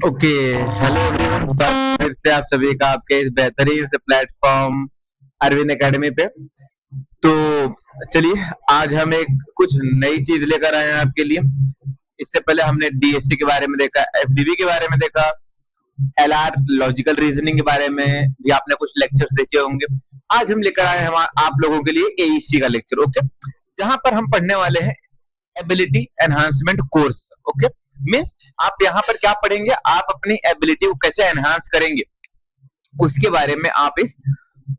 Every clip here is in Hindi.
ओके। हेलो एवरीवन, फिर से आप सभी का आपके इस बेहतरीन से प्लेटफॉर्म अरविंद एकेडमी पे। तो चलिए, आज हम एक कुछ नई चीज लेकर आए हैं आपके लिए। इससे पहले हमने डीएससी के बारे में देखा, एफडीबी के बारे में देखा, एलआर लॉजिकल रीजनिंग के बारे में भी आपने कुछ लेक्चर्स देखे होंगे। आज हम लेकर आए हैं आप लोगों के लिए एईसी का लेक्चर, ओके, जहां पर हम पढ़ने वाले हैं ability enhancement course. Okay, means आप यहाँ पर क्या पढ़ेंगे, आप अपनी एबिलिटी को कैसे एनहांस करेंगे उसके बारे में आप इस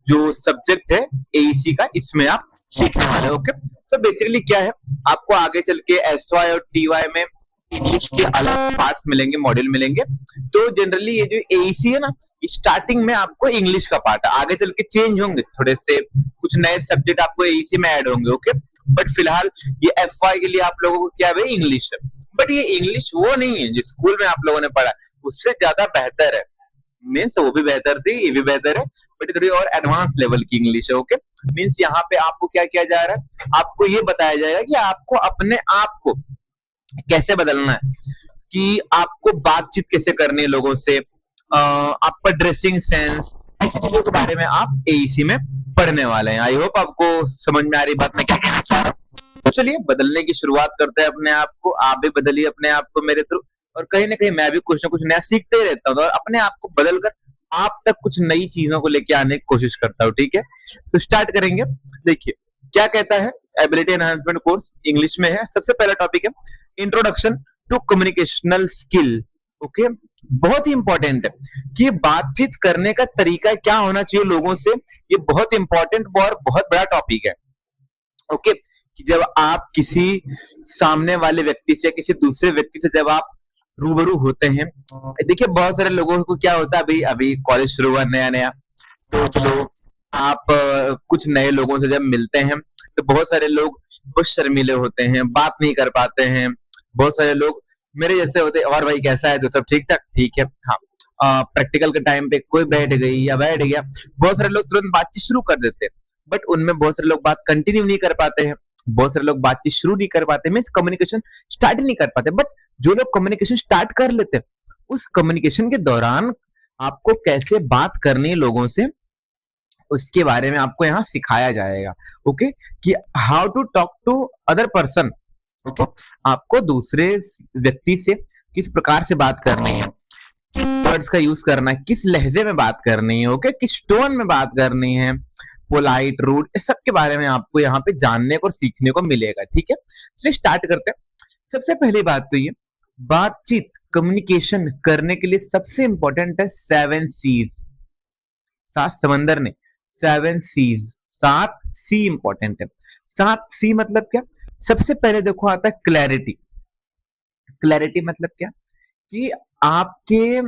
जो सब्जेक्ट है एईसी का, इसमें आप सीखने वाले हो। ओके, सो बेसिकली क्या है, आपको आगे चल के एसवाई और टीवाई में इंग्लिश के अलग पार्ट्स मिलेंगे, मॉड्यूल मिलेंगे। तो जनरली ये जो एईसी है ना, स्टार्टिंग में आपको इंग्लिश का पार्ट है, आगे चल के चेंज होंगे थोड़े से, कुछ नए सब्जेक्ट आपको एईसी में ऐड होंगे। ओके, बट फिलहाल ये एफवाई के लिए आप लोगों को क्या है, इंग्लिश है। बट ये इंग्लिश वो नहीं है जिस स्कूल में आप लोगों ने पढ़ा, उससे ज्यादा बेहतर है। मीन्स वो भी बेहतर थी, ये भी बेहतर है, बट थोड़ी और एडवांस लेवल की इंग्लिश है। ओके, मीन्स यहाँ पे आपको क्या किया जा रहा है, आपको ये बताया जाएगा कि आपको अपने आप को कैसे बदलना है, कि आपको बातचीत कैसे करनी है लोगों से, आपका ड्रेसिंग सेंस, ऐसी चीजों के बारे में आप एईसी में पढ़ने वाले हैं। आई होप आपको समझ में आ रही बात मैं क्या कहना चाह रहा हूँ। तो चलिए बदलने की शुरुआत करते हैं अपने आप को। आप भी बदलिए अपने आप को मेरे थ्रू, और कहीं ना कहीं मैं भी कुछ ना कुछ नया सीखते ही रहता हूँ, और अपने आप को बदलकर आप तक कुछ नई चीजों को लेके आने की कोशिश करता हूँ। ठीक है, तो स्टार्ट करेंगे। देखिए क्या कहता है एबिलिटी एनहांसमेंट कोर्स, इंग्लिश में है। सबसे पहला टॉपिक है introduction to communicational skill. Okay, बहुत ही इंपॉर्टेंट है कि बातचीत करने का तरीका क्या होना चाहिए लोगों से। ये बहुत इंपॉर्टेंट और बहुत बड़ा टॉपिक है। ओके, कि जब आप किसी सामने वाले व्यक्ति से, किसी दूसरे व्यक्ति से जब आप रूबरू होते हैं, देखिए बहुत सारे लोगों को क्या होता है, अभी अभी कॉलेज शुरू हुआ नया नया, तो चलो आप कुछ नए लोगों से जब मिलते हैं तो बहुत सारे लोग बहुत शर्मीले होते हैं, बात नहीं कर पाते हैं। बहुत सारे लोग मेरे जैसे होते हैं, और भाई कैसा है, तो सब ठीक ठाक, ठीक है, हाँ। प्रैक्टिकल के टाइम पे कोई बैठ गई या बैठ गया, बहुत सारे लोग तुरंत बातचीत शुरू कर देते हैं, बट उनमें बहुत सारे लोग बात कंटिन्यू नहीं कर पाते हैं, बहुत सारे लोग बातचीत शुरू नहीं कर पाते, मीन्स कम्युनिकेशन स्टार्ट नहीं कर पाते। बट जो लोग कम्युनिकेशन स्टार्ट कर लेते हैं, उस कम्युनिकेशन के दौरान आपको कैसे बात करनी है लोगों से, उसके बारे में आपको यहाँ सिखाया जाएगा। ओके, कि how to talk to other person. Okay, आपको दूसरे व्यक्ति से किस प्रकार से बात करनी है, किस वर्ड्स का यूज करना है, किस लहजे में बात करनी है, ओके, किस टोन में बात करनी है, पोलाइट, रूड, इस सब के बारे में आपको यहाँ पे जानने को और सीखने को मिलेगा। ठीक है, चलिए स्टार्ट करते हैं। सबसे पहली बात तो ये, बातचीत कम्युनिकेशन करने के लिए सबसे इंपॉर्टेंट है 7 सीज। 7 समंदर ने, 7 सीज, 7 सी इंपॉर्टेंट है। 7 सी मतलब क्या, सबसे पहले देखो आता है क्लैरिटी। क्लैरिटी मतलब क्या, कि आपके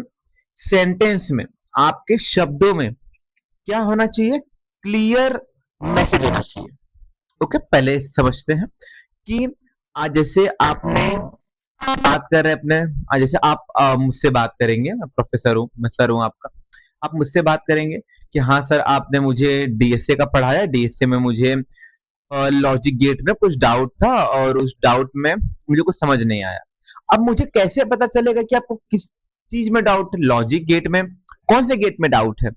सेंटेंस में, आपके शब्दों में क्या होना चाहिए, क्लियर मैसेज होना चाहिए। ओके, पहले समझते हैं कि आज जैसे आपने बात कर रहे हैं अपने, आज जैसे आप मुझसे बात करेंगे, मैं प्रोफेसर हूँ, मैं सर हूँ आपका, आप मुझसे बात करेंगे कि हाँ सर आपने मुझे डीएसए का पढ़ाया, डीएसए में मुझे लॉजिक गेट में कुछ डाउट था और उस डाउट में मुझे कुछ समझ नहीं आया। अब मुझे कैसे पता चलेगा कि आपको किस चीज में डाउट है, लॉजिक गेट में, कौन से गेट में डाउट है,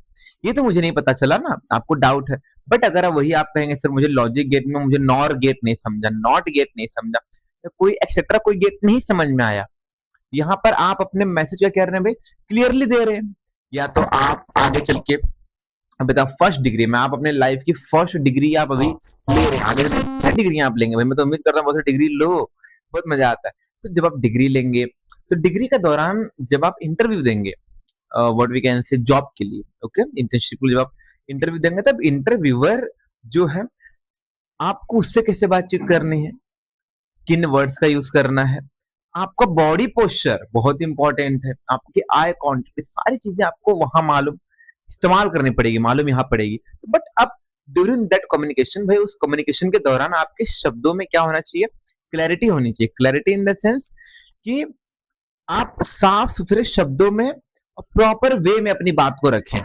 ये तो मुझे नहीं पता चला ना, आपको डाउट है। बट अगर वही आप कहेंगे सर मुझे लॉजिक गेट में मुझे नॉर गेट नहीं समझा, नॉट गेट नहीं समझा, तो कोई एक्सेट्रा कोई गेट नहीं समझ में आया, यहाँ पर आप अपने मैसेज क्या कह रहे हैं भाई, क्लियरली दे रहे हैं। या तो आप आगे चल के बता फर्स्ट डिग्री में, आप अपने लाइफ की फर्स्ट डिग्री आप अभी ले रहे हैं, आगे चल डिग्री आप लेंगे भाई, मैं तो उम्मीद करता हूँ बहुत सारी डिग्री लो, बहुत मजा आता है। तो जब आप डिग्री लेंगे, तो डिग्री के दौरान जब आप इंटरव्यू देंगे, what we can say job के लिए, ओके, इंटर्नशिप के लिए जब आप इंटरव्यू देंगे, तब इंटरव्यूअर जो है आपको उससे कैसे बातचीत करनी है, किन वर्ड्स का यूज करना है, आपका बॉडी पोस्चर बहुत इंपॉर्टेंट है, आपकी आई कांटेक्ट, सारी चीजें आपको वहां मालूम इस्तेमाल करनी पड़ेगी, मालूम यहाँ पड़ेगी। बट अब ड्यूरिंग दैट कम्युनिकेशन, भाई उस कम्युनिकेशन के दौरान आपके शब्दों में क्या होना चाहिए, क्लैरिटी होनी चाहिए। क्लैरिटी इन द सेंस कि आप साफ सुथरे शब्दों में और प्रॉपर वे में अपनी बात को रखें।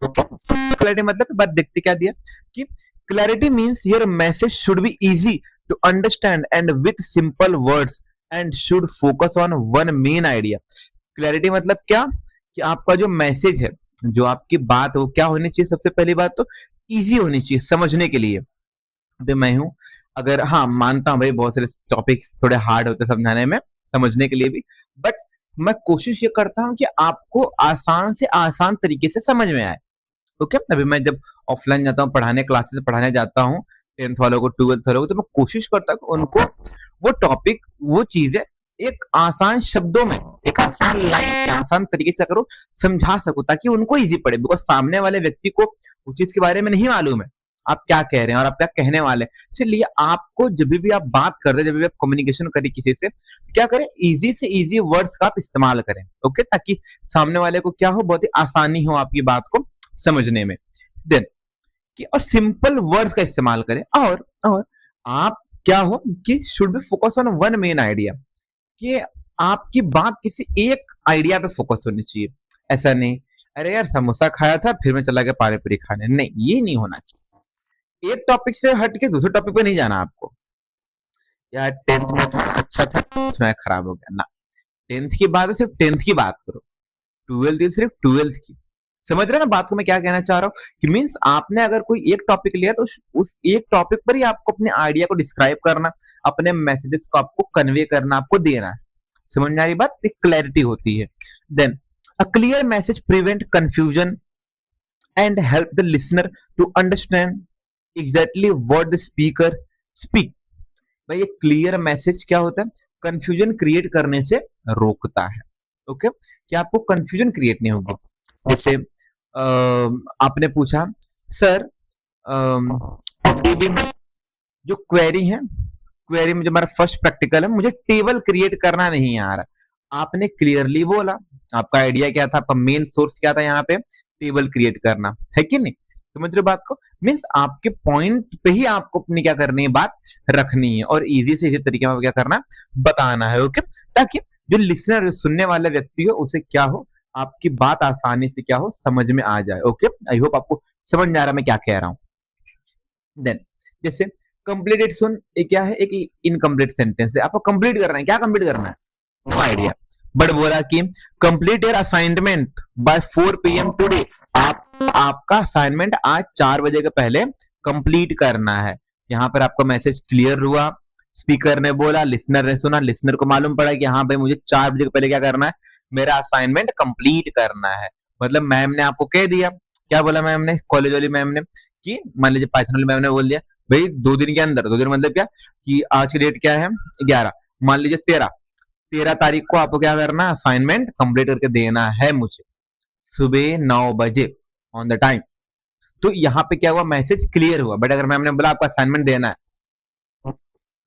क्लैरिटी मतलब बात देखते क्या दिया, कि clarity means your message should be easy to understand and with simple words and should focus on one main idea. Clarity मतलब क्या, कि आपका जो मैसेज है, जो आपकी बात है, वो क्या होनी चाहिए, सबसे पहली बात तो इजी होनी चाहिए समझने के लिए। अभी मैं हूं, अगर, हाँ मानता हूं भाई बहुत सारे टॉपिक्स थोड़े हार्ड होते हैं समझाने में, समझने के लिए भी, बट मैं कोशिश ये करता हूं कि आपको आसान से आसान तरीके से समझ में आए। ओके, अभी मैं जब ऑफलाइन जाता हूँ पढ़ाने, क्लासेस पढ़ाने जाता हूँ 10th वालों को, 12th वालों को, तो मैं कोशिश करता हूँ कि उनको वो टॉपिक, वो चीजें एक आसान शब्दों में, एक आसान लाइन, आसान तरीके से करो, समझा सकूं, ताकि उनको इजी पड़े। बिकॉज सामने वाले व्यक्ति को उस चीज के बारे में नहीं मालूम है आप क्या कह रहे हैं और आप क्या कहने वाले हैं। इसलिए आपको जब भी आप बात कर रहे हैं, जब भी आप कम्युनिकेशन करें किसी से, तो क्या करें, इजी से इजी वर्ड्स का आप इस्तेमाल करें। ओके, ताकि सामने वाले को क्या हो, बहुत ही आसानी हो आपकी बात को समझने में। देन कि और सिंपल वर्ड्स का इस्तेमाल करें, और आप क्या हो कि should be focus on one main idea, कि आपकी बात किसी एक आइडिया पे फोकस होनी चाहिए। ऐसा नहीं, अरे यार समोसा खाया था फिर मैं चला गया पानी पूरी खाने, नहीं, ये नहीं होना चाहिए। एक टॉपिक से हट के दूसरे टॉपिक पे नहीं जाना आपको, यार 10th में था अच्छा था, उसमें खराब हो गया ना। 10th की बात है, सिर्फ 10th की बात करो। 12th सिर्फ 12th की। समझ रहे हो ना बात को मैं क्या कहना चाह रहा हूँ, कि मीन्स आपने अगर कोई एक टॉपिक लिया तो उस एक टॉपिक पर ही आपको अपने आइडिया को डिस्क्राइब करना, अपने मैसेजेस को आपको कन्वे करना, आपको देना है। समझ में आ रही बात, एक क्लैरिटी होती है। Then a clear message prevent confusion and help the listener to understand exactly what the speaker speak. भाई ये क्लियर मैसेज क्या होता है, कंफ्यूजन क्रिएट करने से रोकता है। ओके, कि आपको कंफ्यूजन क्रिएट नहीं होगी। जैसे आपने पूछा सर, जो क्वेरी है, क्वेरी में जो हमारा फर्स्ट प्रैक्टिकल है, मुझे टेबल क्रिएट करना नहीं आ रहा। आपने क्लियरली बोला, आपका आइडिया क्या था, आपका मेन सोर्स क्या था, यहाँ पे टेबल क्रिएट करना है कि नहीं। समझ रहे बात को, मीन्स आपके पॉइंट पे ही आपको अपनी क्या करनी है, बात रखनी है, और इजी से इजी तरीके में क्या करना, बताना है। ओके, ताकि जो लिसनर, सुनने वाला व्यक्ति हो, उसे क्या हो, आपकी बात आसानी से क्या हो, समझ में आ जाए। ओके, आई होप आपको समझ में आ रहा है मैं क्या कह रहा हूँ। देन जैसे कंप्लीटेड सुन, ये क्या है, एक इनकम्प्लीट सेंटेंस है, आपको कंप्लीट करना है। क्या कंप्लीट करना है, नो आइडिया, बट बोला कि complete your assignment bye 4 PM today. आपका असाइनमेंट आज 4 बजे के पहले कंप्लीट करना है। यहाँ पर आपका मैसेज क्लियर हुआ, स्पीकर ने बोला, लिसनर ने सुना, लिसनर को मालूम पड़ा कि हाँ भाई मुझे 4 बजे के पहले क्या करना है, मेरा असाइनमेंट कंप्लीट करना है। मतलब मैम ने आपको कह दिया, क्या बोला मैम ने, कॉलेज वाली मैम ने, कि मान लीजिए पाइथन वाली मैम ने बोल दिया भाई 2 दिन के अंदर, 2 दिन मतलब क्या, कि आज की डेट क्या है 11, मान लीजिए 13 तारीख को आपको क्या करना है, असाइनमेंट कंप्लीट करके देना है मुझे सुबह 9 बजे ऑन द टाइम। तो यहाँ पे क्या हुआ, मैसेज क्लियर हुआ। बट अगर मैम ने बोला आपको असाइनमेंट देना है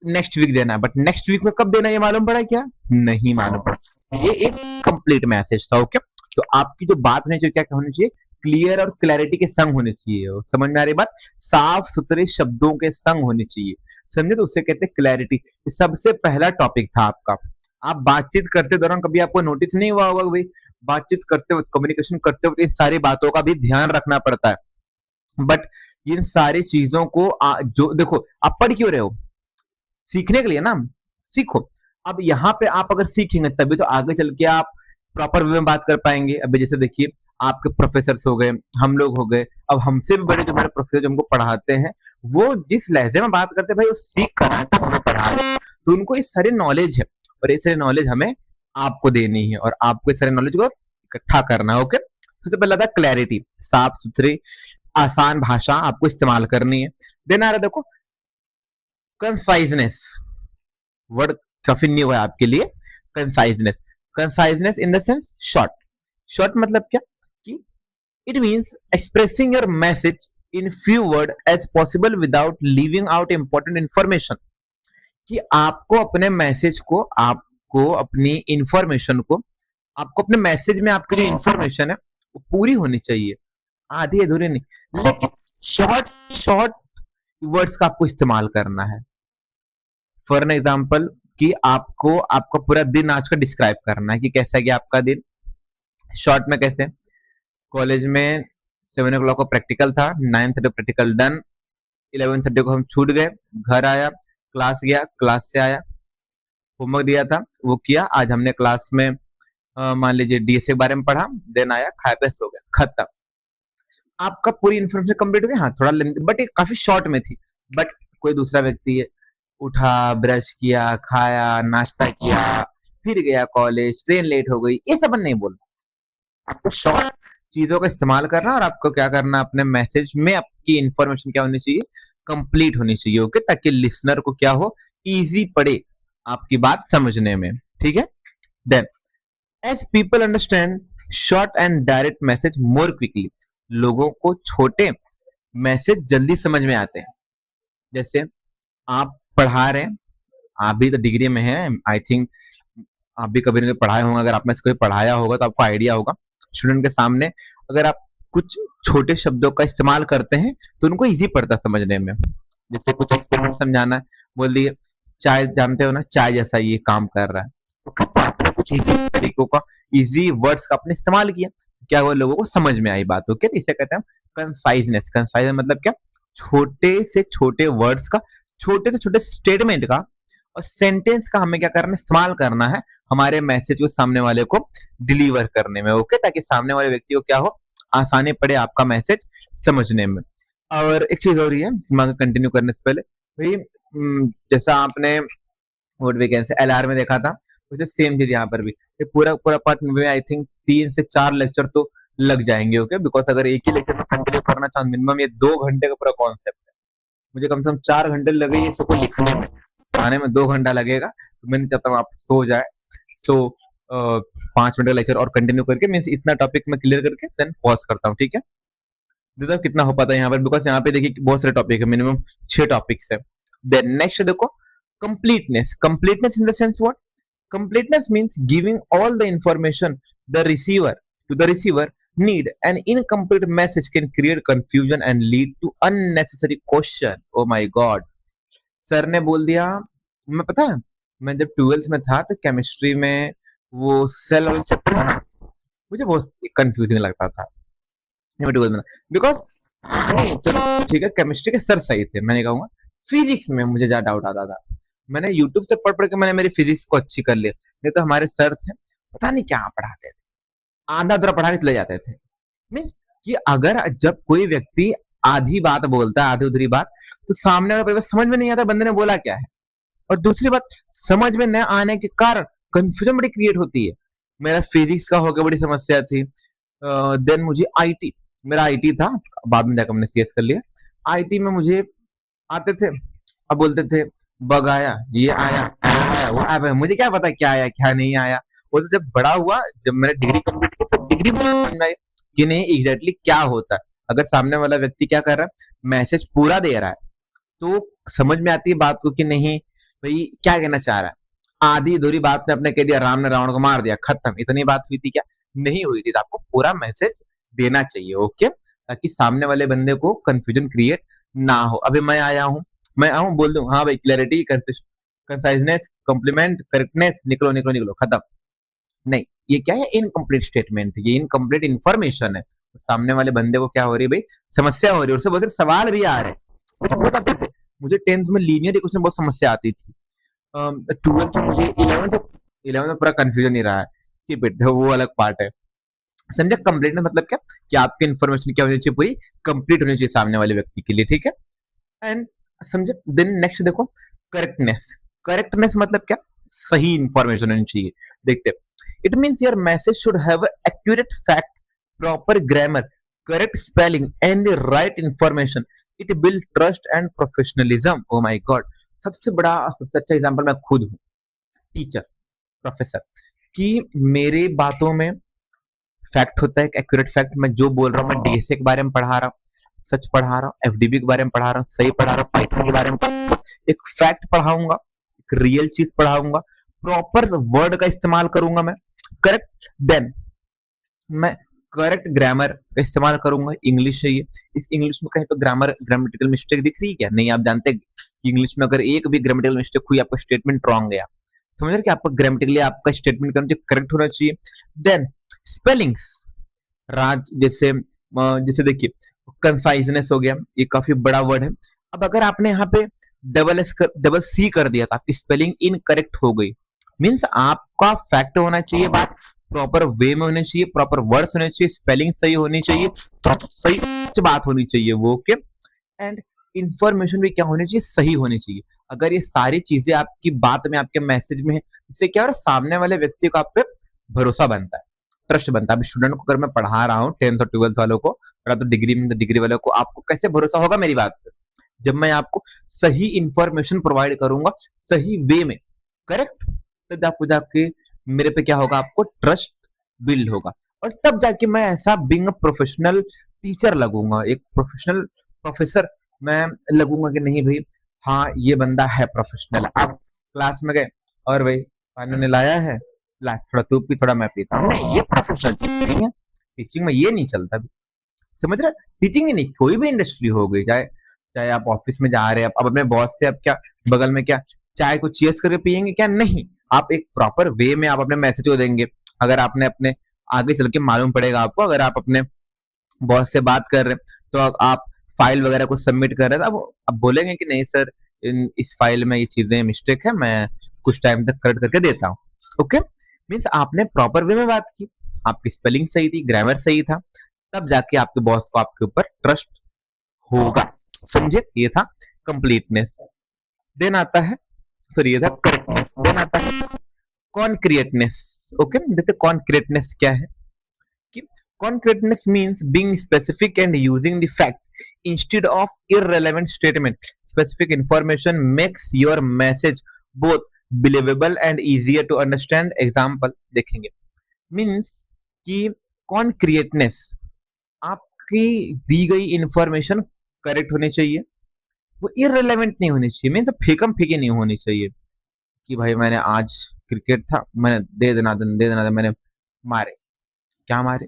नेक्स्ट वीक देना है, बट नेक्स्ट वीक में कब देना है ये मालूम पड़ा क्या, नहीं मालूम पड़ा। ये एक कंप्लीट मैसेज था। ओके, तो आपकी जो बात होनी चाहिए, क्या होनी चाहिए, क्लियर और क्लैरिटी के संग होनी चाहिए। समझ में आ रही बात, साफ सुथरे शब्दों के संग होनी चाहिए, समझे, तो उसे कहते हैं क्लैरिटी। सबसे पहला टॉपिक था आपका। आप बातचीत करते दौरान कभी आपको नोटिस नहीं हुआ होगा भाई, बातचीत करते वक्त, कम्युनिकेशन करते वक्त इन सारी बातों का भी ध्यान रखना पड़ता है। बट इन सारी चीजों को जो देखो, आप पढ़ क्यों रहे हो, सीखने के लिए ना, सीखो। अब यहाँ पे आप अगर सीखेंगे तभी तो आगे चल के आप प्रॉपर वे में बात कर पाएंगे। अभी जैसे देखिए, आपके प्रोफेसर हो गए, हम लोग हो गए, अब हमसे भी बड़े जो हमारे प्रोफेसर जो हमको पढ़ाते हैं, वो जिस लहजे में बात करते हैं भाई, वो सीख कर हमें पढ़ा रहे हैं, तो उनको ये सारी नॉलेज है, और ये सारी नॉलेज हमें आपको देनी है, और आपको इस सारे नॉलेज को इकट्ठा करना है। ओके, सबसे पहला था क्लैरिटी, साफ सुथरी आसान भाषा आपको इस्तेमाल करनी है। देन आ रहा देखो कंसाइजनेस, वर्ड काफी न्यू है आपके लिए। Conciseness, conciseness in the sense short. Short मतलब क्या, कि it means expressing your message in few word as possible without leaving out important information. कि आपको अपने मैसेज को, आपको अपनी इंफॉर्मेशन को, आपको अपने मैसेज में आपकी जो इंफॉर्मेशन है वो पूरी होनी चाहिए, आधी अधूरी नहीं, लेकिन शॉर्ट शॉर्ट वर्ड्स का आपको इस्तेमाल करना है। फॉर एन एग्जाम्पल, कि आपको आपका पूरा दिन आज का डिस्क्राइब करना है कि कैसा गया आपका दिन, शॉर्ट में कैसे। कॉलेज में 7 o'clock को प्रैक्टिकल था, 9:30 प्रैक्टिकल डन, 11:30 को हम छूट गए, घर आया, क्लास गया, क्लास से आया, होमवर्क दिया था वो किया। आज हमने क्लास में मान लीजिए डीएसए के बारे में पढ़ा, देन आया खाया पे सो गया, खत्म। आपका पूरी इन्फॉर्मेशन कंप्लीट हो गई। हाँ थोड़ा लेंथी बट ये काफी शॉर्ट में थी। बट कोई दूसरा व्यक्ति है, उठा, ब्रश किया, खाया, नाश्ता किया, फिर गया कॉलेज, ट्रेन लेट हो गई, ये सब नहीं बोलना। आपको शॉर्ट चीजों का इस्तेमाल करना और आपको क्या करना, अपने मैसेज में आपकी इंफॉर्मेशन क्या होनी चाहिए, कंप्लीट होनी चाहिए। ओके, ताकि लिसनर को क्या हो, इजी पड़े आपकी बात समझने में। ठीक है। Then as people understand short and direct message more quickly, लोगों को छोटे मैसेज जल्दी समझ में आते हैं। जैसे आप पढ़ा रहे हैं, आप भी तो डिग्री में हैं, आई थिंक आप भी कभी ना कभी पढ़ाए होंगे। अगर आप में से कोई पढ़ाया होगा तो आपको आइडिया होगा, स्टूडेंट के सामने अगर आप कुछ छोटे शब्दों का इस्तेमाल करते हैं तो उनको इजी पड़ता है समझने में। जैसे कुछ एक्सपेरिमेंट समझाना है, बोल दिए चाय, जानते हो ना, चाय जैसा ये काम कर रहा है, तो आपने कुछ इजी तरीकों का, इजी वर्ड्स का आपने इस्तेमाल किया, क्या वो लोगों को समझ में आई बात। ओके, इसे कहते हैं कंसाइजनेस। कंसाइज मतलब क्या, छोटे से छोटे वर्ड्स का, छोटे से छोटे स्टेटमेंट का और सेंटेंस का हमें क्या करना है, इस्तेमाल करना है हमारे मैसेज को सामने वाले को डिलीवर करने में। ओके, ताकि सामने वाले व्यक्ति को क्या हो, आसानी पड़े आपका मैसेज समझने में। और एक चीज हो रही है, मैं कंटिन्यू करने से पहले भाई, जैसा आपने what we can say LR में देखा था, वैसे सेम चीज यहाँ पर भी। ये पूरा पूरा पार्ट में आई थिंक 3 से 4 लेक्चर तो लग जाएंगे। ओके, बिकॉज अगर एक ही लेक्चर में कंटिन्यू करना चाहूँ, मिनिमम ये 2 घंटे का पूरा कॉन्सेप्ट है। मुझे कम से कम 4 घंटे लगे ये सबको लिखने में, पढ़ाने में 2 घंटा लगेगा। तो मैंने चाहता हूँ आप सो जाए। सो 5 मिनट का लेक्चर और कंटिन्यू करके मीन्स इतना टॉपिक में क्लियर करके देन पॉज करता हूँ। ठीक है, देखो कितना हो पाता है यहाँ पर, बिकॉज यहाँ पे देखिए बहुत सारे टॉपिक है, मिनिमम 6 टॉपिक्स है। देन नेक्स्ट देखो completeness. Completeness in the sense what, completeness means giving all the information the receiver to the receiver need. An incomplete message can create confusion and lead to unnecessary question. Oh my god, sir ने बोल दिया, मैं पता है मैं जब 12th में था तो केमिस्ट्री में वो सेल वाला चैप्टर है ना, मुझे बहुत कंफ्यूजिंग लगता था जब 12th में, बिकॉज चलो ठीक है केमिस्ट्री के सर सही थे, मैं नहीं कहूंगा। फिजिक्स में मुझे ज्यादा डाउट आता था। मैंने यूट्यूब से पढ़ पढ़ के मैंने मेरी फिजिक्स को अच्छी कर लिया। नहीं तो हमारे सर थे, पता नहीं क्या पढ़ाते थे, आधा अधूरा पढ़ा के चले जाते थे। मीन्स कि अगर जब कोई व्यक्ति आधी बात बोलता है, आधी उधरी बात, तो सामने वाला समझ में नहीं आता बंदे ने बोला क्या है। और दूसरी बात, समझ में न आने के कारण कंफ्यूजन बड़ी क्रिएट होती है। मेरा फिजिक्स का होकर बड़ी समस्या थी। देन मुझे आईटी, मेरा आईटी था, बाद में जाकर हमने सीएस कर लिया। आईटी में मुझे आते थे, अब बोलते थे बग आया, ये आया, वो आया, मुझे क्या पता क्या आया क्या नहीं आया। वो तो जब बड़ा हुआ, जब मैंने डिग्री कंप्लीट की तो डिग्री समझ में आई कि नहीं एग्जैक्टली क्या होता है। अगर सामने वाला व्यक्ति क्या कर रहा है, मैसेज पूरा दे रहा है, तो समझ में आती है बात को कि नहीं भाई क्या कहना चाह रहा है। आधी अधूरी बात ने अपने कह दिया, राम ने रावण को मार दिया, खत्म, इतनी बात हुई थी क्या, नहीं हुई थी। तो आपको पूरा मैसेज देना चाहिए। ओके, ताकि सामने वाले बंदे को कंफ्यूजन क्रिएट ना हो। अभी मैं आया हूँ, मैं आऊँ बोल दूं हाँ भाई क्लैरिटी, कंसाइजनेस, कॉम्प्लीमेंट, करेक्टनेस, निकलो निकलो निकलो, खत्म। नहीं, ये क्या है, इनकम्प्लीट स्टेटमेंट, ये इनकम्प्लीट इन्फॉर्मेशन है। तो सामने वाले बंदे को क्या हो रही है भाई, समस्या हो रही है, उससे बहुत सारे सवाल भी आ रहे हैं। कुछ बहुत आते थे, मुझे 10th में लीनियर इक्वेशन बहुत समस्या आती थी। 12th में मुझे 11th में पूरा कंफ्यूजन ही रहा है कि बेटा वो अलग पार्ट है। समझे, कंप्लीट मतलब क्या कि आपकी इन्फॉर्मेशन क्या होनी चाहिए, पूरी कंप्लीट होनी चाहिए सामने वाले व्यक्ति के लिए। ठीक है, एंड समझे। देन नेक्स्ट देखो करेक्टनेस। करेक्टनेस मतलब क्या, सही इंफॉर्मेशन होनी चाहिए। देखते, it means your message should have accurate fact, proper grammar, correct spelling and right information. It build trust and professionalism. Oh my God, सबसे बड़ा सबसे अच्छा एग्जांपल मैं खुद हूँ, टीचर, प्रोफेसर, कि मेरे बातों में फैक्ट होता है, एक्यूरेट फैक्ट। मैं जो बोल रहा हूँ, मैं डीएसए के बारे में पढ़ा रहा हूँ, सच पढ़ा रहा हूँ, एफडीबी के बारे में पढ़ा रहा हूँ, सही पढ़ा रहा हूँ, पाइथन के बारे में एक फैक्ट पढ़ाऊंगा, एक रियल चीज पढ़ाऊंगा, प्रॉपर वर्ड का इस्तेमाल करूंगा मैं, करेक्ट। देन मैं करेक्ट ग्रामर का इस्तेमाल करूंगा। इंग्लिश है ये, इस इंग्लिश में कहीं पर ग्रामेटिकल मिस्टेक दिख रही है क्या, नहीं। आप जानते हैं कि इंग्लिश में अगर एक भी ग्रामेटिकल मिस्टेक हुई, आपका स्टेटमेंट रॉन्ग गया, समझ रहे कि आपका ग्रामेटिकली आपका स्टेटमेंट करना चाहिए, करेक्ट होना चाहिए। देन स्पेलिंग्स, राज जैसे जैसे देखिए कंसाइजनेस हो गया, ये काफी बड़ा वर्ड है। अब अगर आपने यहाँ पे डबल सी कर दिया तो आपकी स्पेलिंग इनकरेक्ट हो गई। मीन्स आपका फैक्ट होना चाहिए बात प्रॉपर वे में होने चाहिए, प्रॉपर वर्ड्स होने चाहिए, स्पेलिंग सही होनी चाहिए, तो सही बात होनी चाहिए वो, ओके। एंड इंफॉर्मेशन भी क्या होनी चाहिए, सही होनी चाहिए। अगर ये सारी चीजें आपकी बात में, आपके मैसेज में है, इससे क्या हो रहा है, सामने वाले व्यक्ति को आप पे भरोसा बनता है, ट्रस्ट बनता है। अभी स्टूडेंट को अगर मैं पढ़ा रहा हूँ 10th और 12th वालों को, और तो डिग्री में, तो डिग्री वालों को आपको कैसे भरोसा होगा मेरी बात पे, जब मैं आपको सही इंफॉर्मेशन प्रोवाइड करूंगा, सही वे में, करेक्ट, तब आपको जाके मेरे पे क्या होगा, आपको ट्रस्ट बिल्ड होगा। और तब जाके मैं ऐसा बीइंग अ प्रोफेशनल टीचर लगूंगा, एक प्रोफेशनल प्रोफेसर मैं लगूंगा कि नहीं भाई, हाँ ये बंदा है प्रोफेशनल। आप क्लास में गए और भाई पानी ने लाया है, ला थोड़ा तू पी थोड़ा मैं पीता हूँ, नहीं ये प्रोफेशनल टीचिंग है। टीचिंग में ये नहीं चलता, समझ रहे? टीचिंग ही नहीं, कोई भी इंडस्ट्री हो गई, चाहे चाहे आप ऑफिस में जा रहे हैं, अब अपने बॉस से आप क्या बगल में क्या चाय को चीयर्स करके पियेंगे क्या? नहीं, आप एक प्रॉपर वे में आप अपने मैसेज को देंगे। अगर आपने अपने आगे चल के मालूम पड़ेगा आपको, अगर आप अपने बॉस से बात कर रहे हैं तो आप फाइल वगैरह को सबमिट कर रहे हैं, तो अब बोलेंगे कि नहीं सर, इस फाइल में ये चीजें मिस्टेक है, मैं कुछ टाइम तक करेक्ट करके देता हूँ, ओके। मीन्स आपने प्रॉपर वे में बात की, आपकी स्पेलिंग सही थी, ग्रामर सही था, तब जाके आपके बॉस को आपके ऊपर ट्रस्ट होगा, समझे? ये था कंप्लीटनेस। देन आता है, सॉरी ये था करेक्टनेस। देन आता है कॉन्क्रीटनेस, ओके। देखते कॉन्क्रीटनेस क्या है कि concreteness means being specific and using the fact instead of irrelevant statement. Specific information makes your message both believable and easier to understand. Example देखेंगे, means कि concreteness, आपकी दी गई इंफॉर्मेशन करेक्ट होनी चाहिए, वो irrelevant नहीं होनी चाहिए, मीन्स फेकम फेकी नहीं होनी चाहिए कि भाई मैंने आज क्रिकेट था, मैंने दे देना मैंने मारे, क्या मारे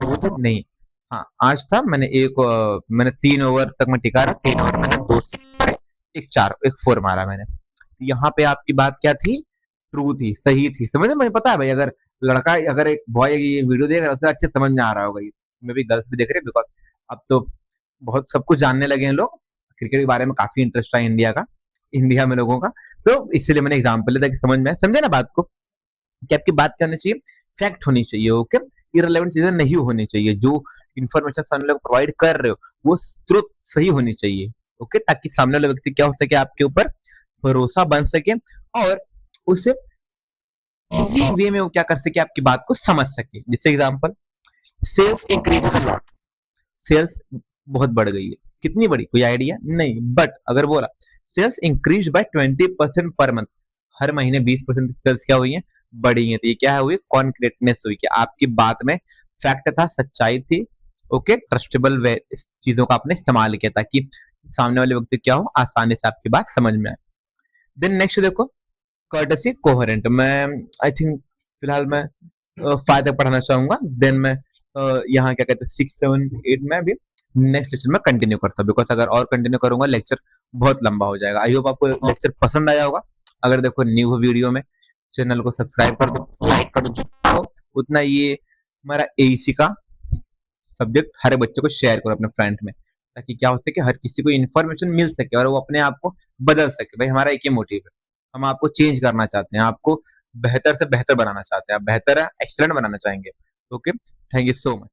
सबूत है? नहीं, हाँ आज था, मैंने 3 ओवर तक मैं टिका रहा, 3 ओवर मैंने 2 6 मारे, एक 4 मारा मैंने। तो यहाँ पे आपकी बात क्या थी, ट्रू थी, सही थी, समझ में? मुझे पता है भाई, अगर लड़का, अगर एक बॉय ये वीडियो देख रहा है, उसे अच्छे समझ में आ रहा होगा, मे भी गर्ल्स भी देख रहे हैं, बिकॉज अब तो बहुत सब कुछ जानने लगे हैं लोग, क्रिकेट के बारे में काफी इंटरेस्ट है इंडिया में लोगों का, तो इसलिए मैंने एग्जाम्पल लिया कि समझ में समझे ना बात को, कि आपकी बात क्या होनी चाहिए, फैक्ट होनी चाहिए, ओके। इररिलेवेंट चीजें नहीं होनी चाहिए, जो इन्फॉर्मेशन सामने लोग प्रोवाइड कर रहे हो वो ट्रुथ सही होनी चाहिए, ओके, ताकि सामने वाला व्यक्ति क्या हो सके, आपके ऊपर भरोसा बन सके, और उसे इसी वे में वो क्या कर सके, आपकी बात को समझ सके। जैसे example, sales increases a lot, sales बहुत बढ़ गई है, कितनी बड़ी कोई आइडिया नहीं, बट अगर बोला sales increase by 20% per month, हर महीने 20% सेल्स क्या हुई है, बढ़ी है, तो ये क्या हुई, कॉन्क्रीटनेस हुई, कि आपकी बात में फैक्ट था, सच्चाई थी, ओके, ट्रस्टेबल वे चीजों का आपने इस्तेमाल किया ताकि सामने वाले व्यक्ति क्या हो, आसानी से आपकी बात समझ में आए। देन नेक्स्ट देखो, कर्टसी कोहेरेंट, मैं आई थिंक फिलहाल मैं 5 तक पढ़ाना चाहूंगा, देन मैं यहाँ क्या कहते हैं 6 7 8 में भी नेक्स्ट लेक्चर में कंटिन्यू करता हूँ, बिकॉज अगर और कंटिन्यू करूंगा लेक्चर बहुत लंबा हो जाएगा। आई होप आपको लेक्चर पसंद आया होगा। अगर देखो न्यू वीडियो में, चैनल को सब्सक्राइब कर दो, लाइक कर दो, उतना ये हमारा एईसी का सब्जेक्ट हर बच्चे को शेयर करो अपने फ्रेंड में, ताकि क्या हो सके, हर किसी को इन्फॉर्मेशन मिल सके और वो अपने आप को बदल सके। भाई हमारा एक ही मोटिव है, हम आपको चेंज करना चाहते हैं, आपको बेहतर से बेहतर बनाना चाहते हैं, आप बेहतर है एक्सलेंट बनाना चाहेंगे, okay. Thank you so much.